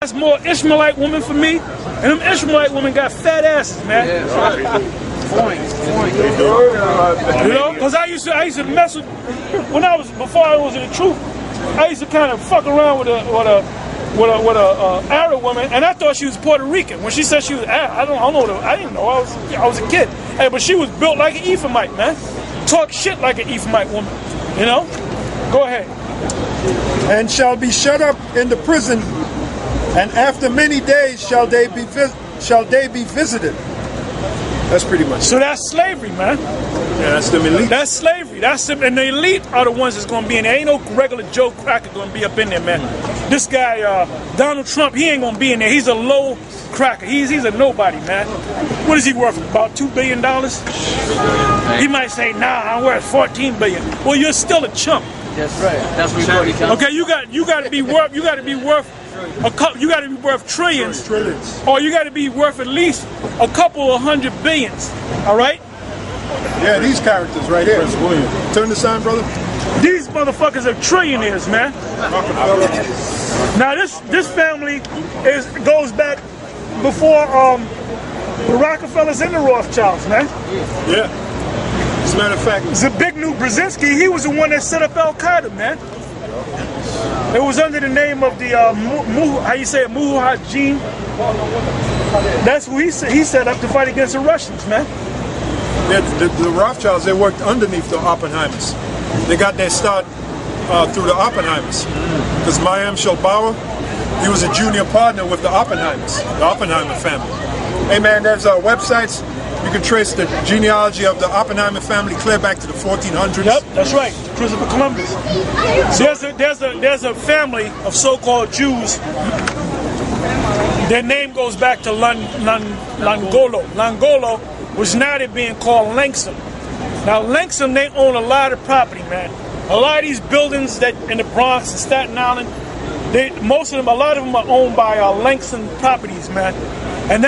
That's more Ishmaelite women for me. And them Ishmaelite women got fat asses, man. Yeah, point. You know, because I used to mess with before I was in the truth. I used to kind of fuck around with a Arab woman, and I thought she was Puerto Rican. When she said she was Arab, I didn't know. I was a kid. Hey, but she was built like an Ephraimite, man. Talk shit like an Ephraimite woman. You know? Go ahead. And shall be shut up in the prison, and after many days shall they be visited. That's pretty much. So that's slavery, man. Yeah, that's the elite. That's slavery. And the elite are the ones that's going to be in there. Ain't no regular Joe Cracker going to be up in there, man. This guy, Donald Trump, he ain't going to be in there. He's a low cracker. He's a nobody, man. What is he worth? About $2 billion? He might say, nah, I'm worth $14 billion. Well, you're still a chump. That's right. That's what he comes. Okay, you got to be worth trillions, or you got to be worth at least a couple of $100 billions. All right? Yeah, these characters right here. Turn the sign, brother. These motherfuckers are trillionaires, man. Now this family goes back before the Rockefellers and the Rothschilds, man. Yeah. As a matter of fact, Zbigniew Brzezinski, he was the one that set up Al Qaeda, man. It was under the name of the Mujahideen. That's who he set up to fight against the Russians, man. Yeah, the Rothschilds, they worked underneath the Oppenheimers. They got their start through the Oppenheimers. Because Mayim Shalbauer, he was a junior partner with the Oppenheimers, the Oppenheimer family. Hey man, there's websites. You can trace the genealogy of the Oppenheimer family clear back to the 1400s. Yep, that's right, Christopher Columbus. There's a family of so-called Jews. Their name goes back to Langolo. Langolo was now they're being called Langsam. Now Langsam, they own a lot of property, man. A lot of these buildings that in the Bronx and Staten Island, a lot of them are owned by Langsam properties, man. And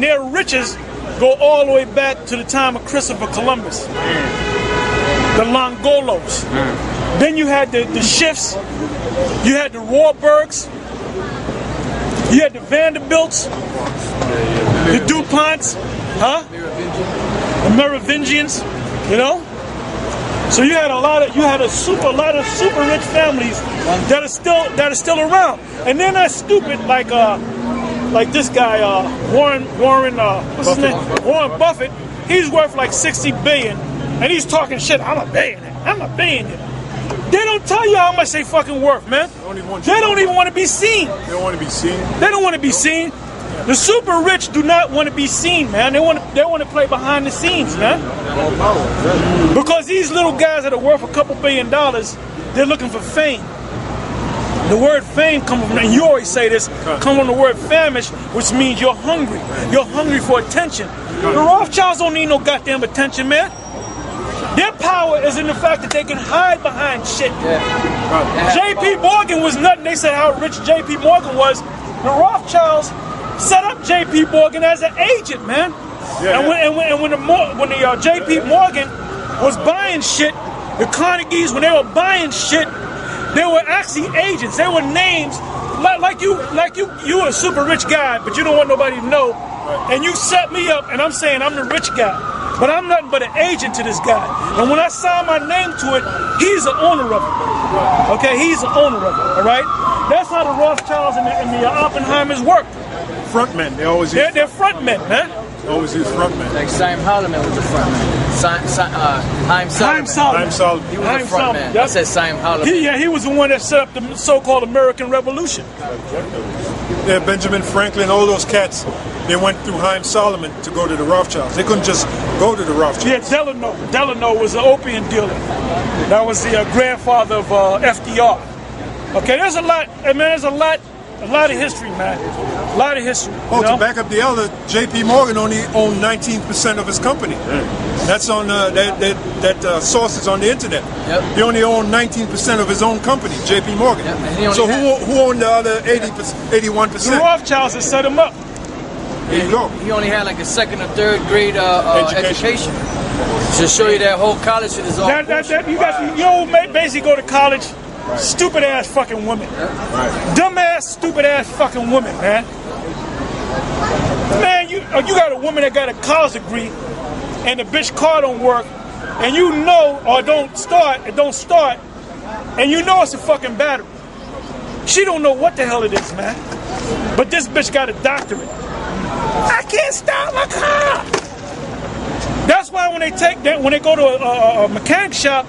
their riches go all the way back to the time of Christopher Columbus. The Longolos. Then you had the Schiffs, you had the Warburgs, you had the Vanderbilts, the DuPonts, the Merovingians, you know? So you had a lot of super rich families that are still around. And they're not stupid like this guy Warren what's his name? Warren Buffett. He's worth like $60 billion, and he's talking shit. I'm a billionaire. They don't tell you how much they fucking worth, man. They don't even want to be seen. They don't want to be seen. They don't want to be seen. The super rich do not want to be seen, man. They want to play behind the scenes, man. Because these little guys that are worth a couple $1 billion, they're looking for fame. The word fame comes from, and you always say this, comes from the word famish, which means you're hungry. You're hungry for attention. The Rothschilds don't need no goddamn attention, man. Their power is in the fact that they can hide behind shit. J.P. Morgan was nothing. They said how rich J.P. Morgan was. The Rothschilds set up J.P. Morgan as an agent, man. When the J.P. Morgan was buying shit, the Carnegies, when they were buying shit, they were actually agents. They were names like you a super rich guy, but you don't want nobody to know. And you set me up, and I'm saying I'm the rich guy, but I'm nothing but an agent to this guy. And when I sign my name to it, he's the owner of it. Okay, he's the owner of it. All right. That's how the Rothschilds and the Oppenheimers work. Frontmen. They always use. They're frontmen, man. Always use frontmen. Like Simon Halalyam was a frontman. Haim Solomon. He was a frontman. Yep. I said Simon Halalyam. He was the one that set up the so-called American Revolution. Yeah, Benjamin Franklin, all those cats, they went through Haim Solomon to go to the Rothschilds. They couldn't just go to the Rothschilds. Yeah, Delano was an opium dealer. That was the grandfather of FDR. Okay, there's a lot, man. There's a lot of history, man. A lot of history. Oh, to back up the elder, J.P. Morgan only owned 19% of his company. That's on that source is on the internet. Yep. He only owned 19% of his own company, J.P. Morgan. Yep. So who owned the other 81%? The Rothschilds had set him up. There you go. He only had like a second or third grade education. To show you that whole college shit is all bullshit. You basically go to college Stupid ass fucking women. Dumb ass, stupid ass fucking women, man. Man, you got a woman that got a college degree and the bitch car don't work, and you know, or don't start, and you know it's a fucking battery. She don't know what the hell it is, man. But this bitch got a doctorate. I can't start my car. That's why when they go to a mechanic shop,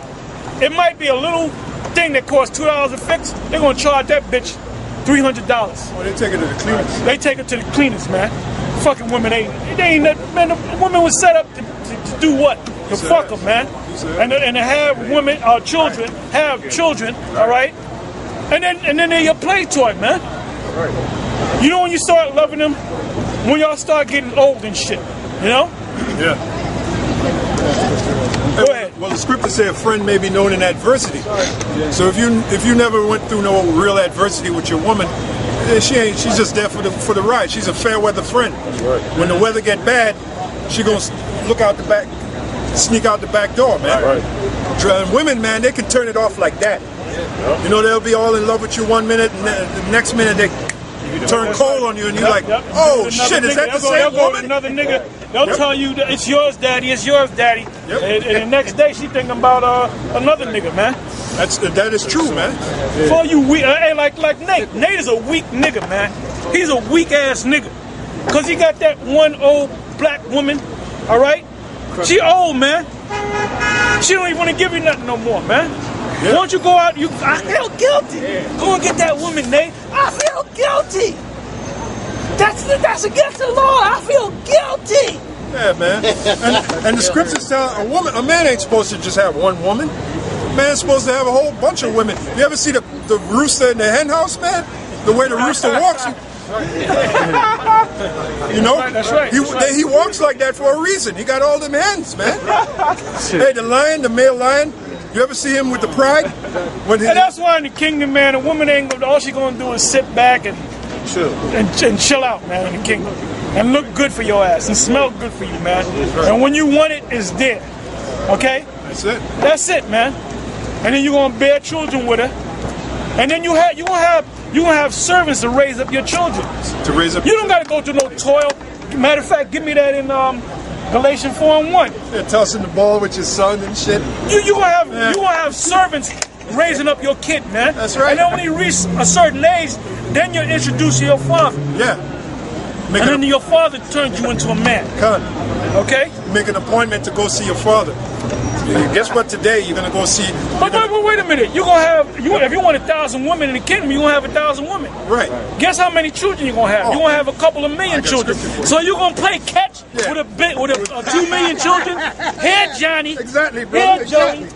it might be a little thing that costs $2 to fix. They're gonna charge that bitch $300. Oh, they take it to the cleaners. They take it to the cleaners, man. Fucking women, they ain't man. The woman was set up to do what? To fuck them, man. And to have women, children, all right. And then they're your play toy, man. You know when you start loving them, when y'all start getting old and shit, you know? Yeah. Go ahead. Well, the scripture says a friend may be known in adversity. So if you never went through no real adversity with your woman, she's just there for the ride. She's a fair weather friend. When the weather get bad, she gonna look out the back, sneak out the back door, man. Women, man, they can turn it off like that. You know, they'll be all in love with you one minute, and the next minute they turn cold on you, and you're like, oh shit, is that the same woman? Another nigga, they'll tell you that it's yours, daddy, it's yours, daddy. And the next day she thinking about another nigga, man. That is true, man. For you weak, like Nate. Nate is a weak nigga, man. He's a weak ass nigga, cause he got that one old black woman, all right? She old, man. She don't even want to give you nothing no more, man. Yeah. Why don't you go out? I feel guilty. Go and get that woman, Nate. I feel guilty. That's against the law. I feel guilty. Yeah, man. And the scriptures tell a man ain't supposed to just have one woman. A man's supposed to have a whole bunch of women. You ever see the rooster in the hen house, man? The way the rooster walks. You know? That's right. He walks like that for a reason. He got all them hens, man. Hey, the male lion. You ever see him with the pride? And that's why in the kingdom, man, a woman ain't gonna, all she gonna do is sit back and chill out, man, in the kingdom. And look good for your ass and smell good for you, man. And when you want it, it's there. Okay? That's it. That's it, man. And then you're gonna bear children with her. And then you gonna have servants to raise up your children. You don't gotta go through no toil. Matter of fact, give me that in Galatians 4:1. Yeah, tossing the ball with your son and shit. You gonna have servants raising up your kid, man. That's right. And then when you reach a certain age, then you introduce your father. Yeah. And then your father turns you into a man. Okay? Make an appointment to go see your father. Guess what? Today you're gonna go see. But wait a minute. You're gonna have if you want 1,000 women in the kingdom, you're gonna have 1,000 women. Right. Guess how many children you're gonna have? You're gonna have a couple of million children. So you're gonna play catch with a 2 million children. Here, Johnny. Exactly, bro. Here, Johnny.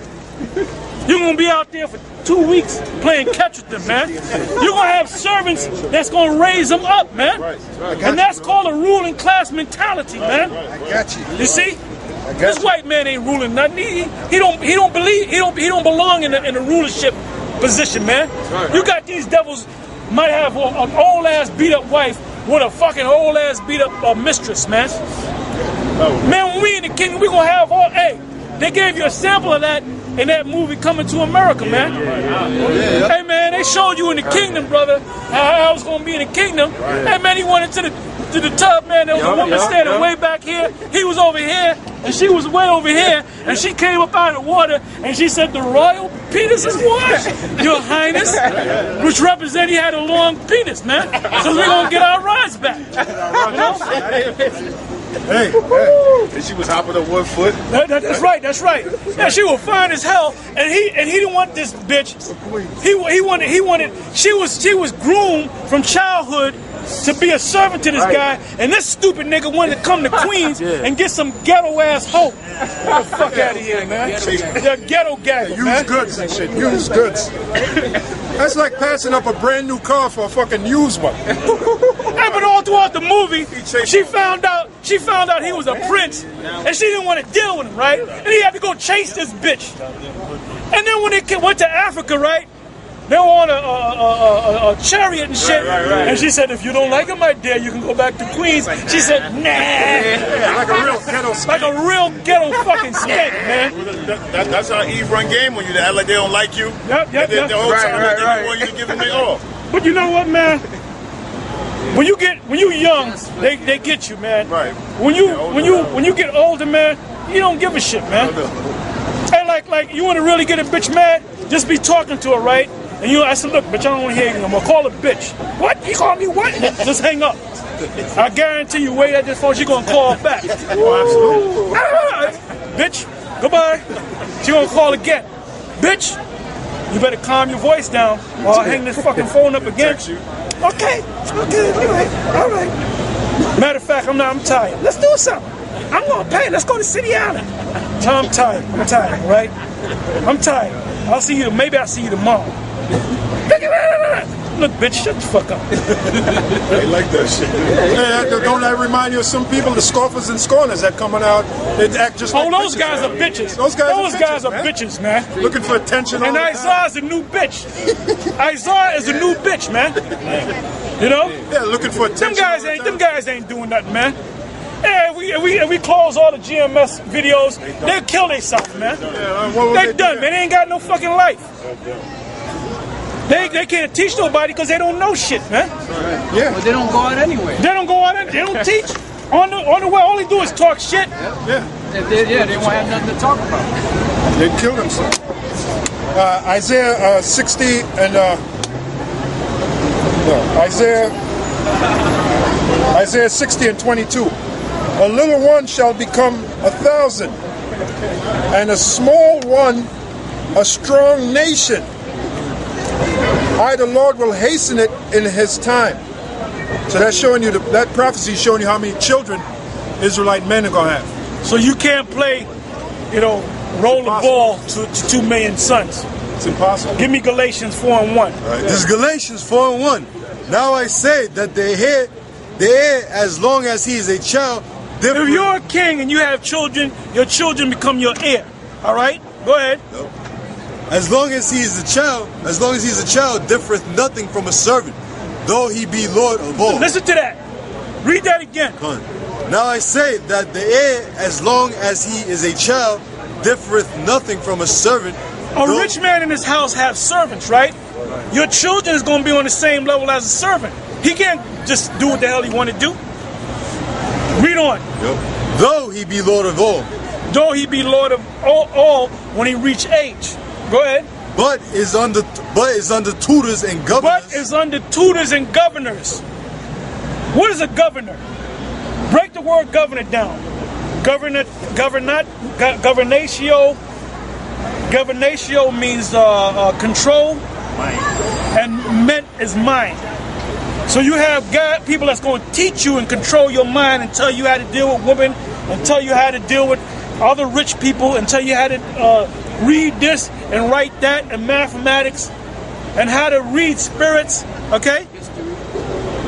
You're gonna be out there for 2 weeks playing catch with them, man. You're gonna have servants that's gonna raise them up, man. And that's called a ruling class mentality, man. I got you. You see? This white man ain't ruling nothing. He don't belong in a rulership position, man. You got these devils might have an old ass beat up wife with a fucking old ass beat up mistress, man. Man, when we in the kingdom, we gonna have all. Hey, they gave you a sample of that in that movie Coming to America, man. Hey, man, they showed you in the kingdom, brother, how I was gonna be in the kingdom. Hey, man, he went into the tub, man. There was a woman standing way back here. He was over here, and she was way over here. And she came up out of the water, and she said, "The royal penis is what, Your Highness?" Which represents he had a long penis, man. So we're gonna get our rights back. You know? Hey, and she was hopping on 1 foot. That's right. That's right. Yeah, she was fine as hell, and he didn't want this bitch. He wanted. She was groomed from childhood to be a servant to this guy, and this stupid nigga wanted to come to Queens and get some ghetto ass hoe. Get the fuck out of here, man. The ghetto guy. Used goods and shit. Used goods. That's like passing up a brand new car for a fucking used one. Hey, but all throughout the movie, she found out he was a prince, and she didn't want to deal with him, right? And he had to go chase this bitch. And then when they went to Africa, right? They were on a chariot and shit. Right. And she said, if you don't like it, my dear, you can go back to Queens. She said, nah. Yeah, like a real ghetto skank. Like a real ghetto fucking skank, man. That's how Eve run game when you act like they don't like you. Yep. The whole time they want you to give them their all. But you know what, man? When you young, they get you, man. Right. When you get older, man, you don't give a shit, man. Hey, like you want to really get a bitch mad? Just be talking to her, right? And I said, look, bitch, I don't want to hear you no more. Call her bitch. What? He called me what? Just hang up. I guarantee you, wait at this phone, she gonna call back. Oh, absolutely. Bitch, goodbye. She gonna call again. Bitch, you better calm your voice down or I'll hang this fucking phone up again. Okay, all right. Matter of fact, I'm tired. Let's do something. I'm gonna pay. Let's go to City Island. I'm tired, right? I'm tired. Maybe I'll see you tomorrow. Look, bitch, shut the fuck up. They like that shit. Hey, don't that remind you of some people, the scoffers and scorners that coming out, they act just like those bitches, guys man. are bitches. Those guys are bitches, man. Looking for attention and all the Isaiah's a new bitch. Isaiah is a new bitch, man. You know? Yeah, looking for attention. Them guys ain't doing nothing, man. Yeah, if we close all the GMS videos, they'll kill themselves, man. They're done, man. They ain't got no fucking life. They can't teach nobody because they don't know shit, man. Yeah. Well, they don't go out anyway. They don't go out and they don't teach. On the way, all they do is talk shit. Yeah. They won't have nothing to talk about. They kill themselves. Isaiah 60 and Isaiah 60 and 22. A little one shall become 1,000, and a small one a strong nation. I, the Lord, will hasten it in His time. So that's showing you, that prophecy is showing you how many children Israelite men are going to have. So you can't play, roll the ball to 2 million sons. It's impossible. Give me Galatians 4:1. Right. This is Galatians 4:1. Now I say that the heir, as long as he is a child, if you're a king and you have children, your children become your heir. All right? Go ahead. No. As long as he is a child, differeth nothing from a servant, though he be Lord of all. Listen to that. Read that again. Now I say that the heir, as long as he is a child, differeth nothing from a servant. A rich man in his house has servants, right? Your children is going to be on the same level as a servant. He can't just do what the hell he want to do. Read on. Yep. Though he be Lord of all. Though he be Lord of all when he reach age. Go ahead. But is under tutors and governors. What is a governor? Break the word governor down. Governatio means control, and ment is mind. So you have people that's going to teach you and control your mind and tell you how to deal with women, and tell you how to deal with other rich people, and tell you how to read this and write that, and mathematics, and how to read spirits. Okay?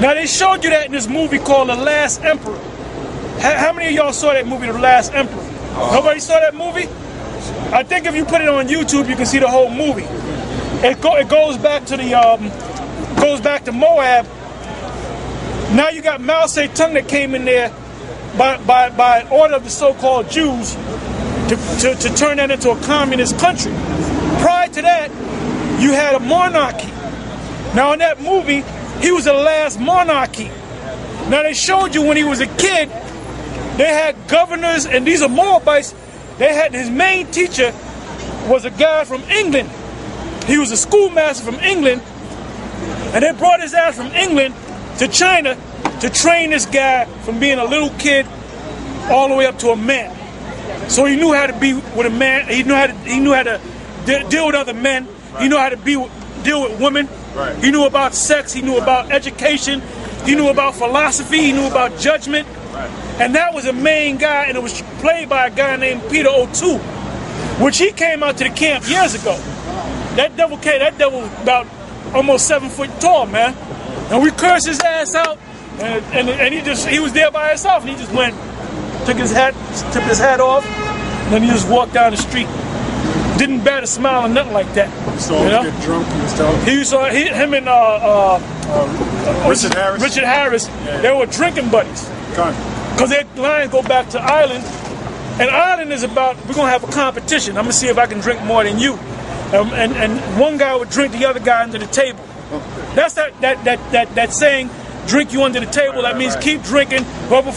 Now they showed you that in this movie called The Last Emperor. How many of y'all saw that movie, The Last Emperor? Nobody saw that movie? I think if you put it on YouTube, you can see the whole movie. It goes back to Moab. Now you got Mao Zedong that came in there by order of the so-called Jews to turn that into a communist country. Prior to that, you had a monarchy. Now in that movie, he was the last monarchy. Now they showed you when he was a kid, they had governors, and these are Moabites. They had his main teacher was a guy from England. He was a schoolmaster from England, and they brought his ass from England to China to train this guy from being a little kid all the way up to a man. So he knew how to be with a man. He knew how to deal with other men. He knew how to deal with women. Right. He knew about sex. He knew about education. He knew about philosophy. He knew about judgment. Right. And that was a main guy, and it was played by a guy named Peter O'Toole, which he came out to the camp years ago. That devil was about almost 7 foot tall, man. And we cursed his ass out, and he was there by himself, and he just went, took his hat off, and then he just walked down the street. didn't bat a smile or nothing like that. So you know? Get drunk and stuff. Him and Richard Harris, they were drinking buddies. Because their lines go back to Ireland. And Ireland is about, we're going to have a competition. I'm going to see if I can drink more than you. And one guy would drink the other guy under the table. That's that saying, drink you under the table. That means keep drinking. Whoever